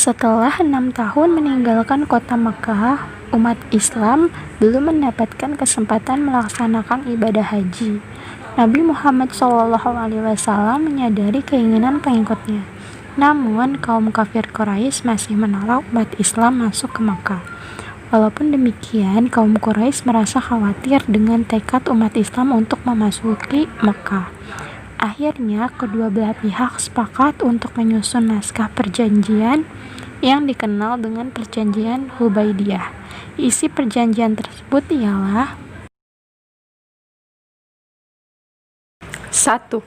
Setelah 6 tahun meninggalkan kota Mekkah, umat Islam belum mendapatkan kesempatan melaksanakan ibadah haji. Nabi Muhammad SAW menyadari keinginan pengikutnya. Namun, kaum kafir Quraisy masih menolak umat Islam masuk ke Mekkah. Walaupun demikian, kaum Quraisy merasa khawatir dengan tekad umat Islam untuk memasuki Mekkah. Akhirnya, kedua belah pihak sepakat untuk menyusun naskah perjanjian yang dikenal dengan Perjanjian Hudaybiyah. Isi perjanjian tersebut ialah 1.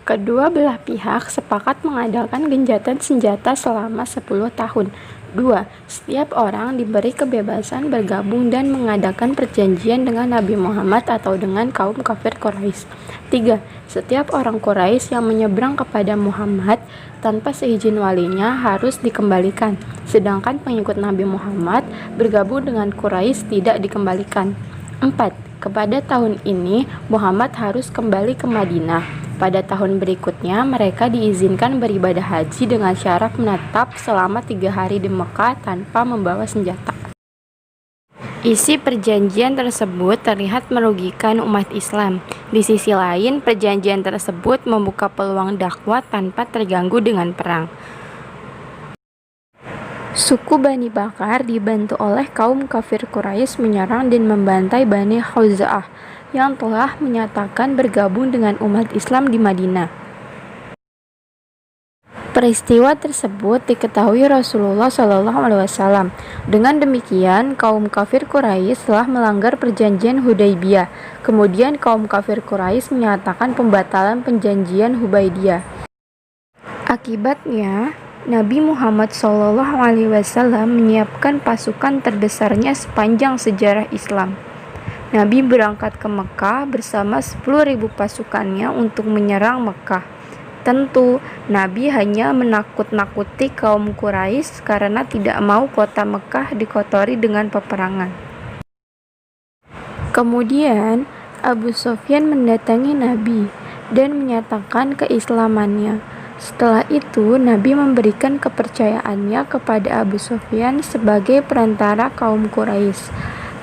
Kedua belah pihak sepakat mengadakan gencatan senjata selama 10 tahun. 2. Setiap orang diberi kebebasan bergabung dan mengadakan perjanjian dengan Nabi Muhammad atau dengan kaum kafir Quraisy. 3. Setiap orang Quraisy yang menyeberang kepada Muhammad tanpa seizin walinya harus dikembalikan, sedangkan pengikut Nabi Muhammad bergabung dengan Quraisy tidak dikembalikan. 4. Pada tahun ini, Muhammad harus kembali ke Madinah. Pada tahun berikutnya, mereka diizinkan beribadah haji dengan syarat menetap selama 3 hari di Mekkah tanpa membawa senjata. Isi perjanjian tersebut terlihat merugikan umat Islam. Di sisi lain, perjanjian tersebut membuka peluang dakwah tanpa terganggu dengan perang. Suku Bani Bakar dibantu oleh kaum kafir Quraisy menyerang dan membantai Bani Khuza'ah yang telah menyatakan bergabung dengan umat Islam di Madinah. Peristiwa tersebut diketahui Rasulullah SAW. Dengan demikian, kaum kafir Quraisy telah melanggar perjanjian Hudaybiyah. Kemudian kaum kafir Quraisy menyatakan pembatalan perjanjian Hudaybiyah. Akibatnya, Nabi Muhammad SAW menyiapkan pasukan terbesarnya sepanjang sejarah Islam. Nabi berangkat ke Mekkah bersama 10.000 pasukannya untuk menyerang Mekkah. Tentu, Nabi hanya menakut-nakuti kaum Quraisy karena tidak mau kota Mekkah dikotori dengan peperangan. Kemudian, Abu Sufyan mendatangi Nabi dan menyatakan keislamannya. Setelah itu, Nabi memberikan kepercayaannya kepada Abu Sufyan sebagai perantara kaum Quraisy.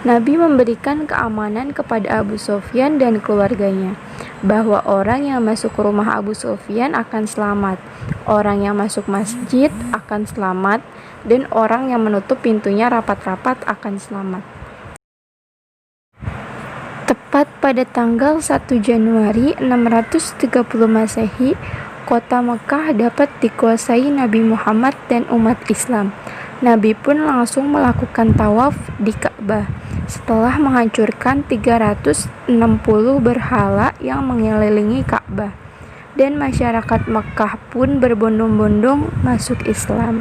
Nabi memberikan keamanan kepada Abu Sufyan dan keluarganya, bahwa orang yang masuk ke rumah Abu Sufyan akan selamat, orang yang masuk masjid akan selamat, dan orang yang menutup pintunya rapat-rapat akan selamat. Tepat pada tanggal 1 Januari 630 Masehi, kota Mekkah dapat dikuasai Nabi Muhammad dan umat Islam. Nabi pun langsung melakukan tawaf di Ka'bah setelah menghancurkan 360 berhala yang mengelilingi Ka'bah, dan masyarakat Mekkah pun berbondong-bondong masuk Islam.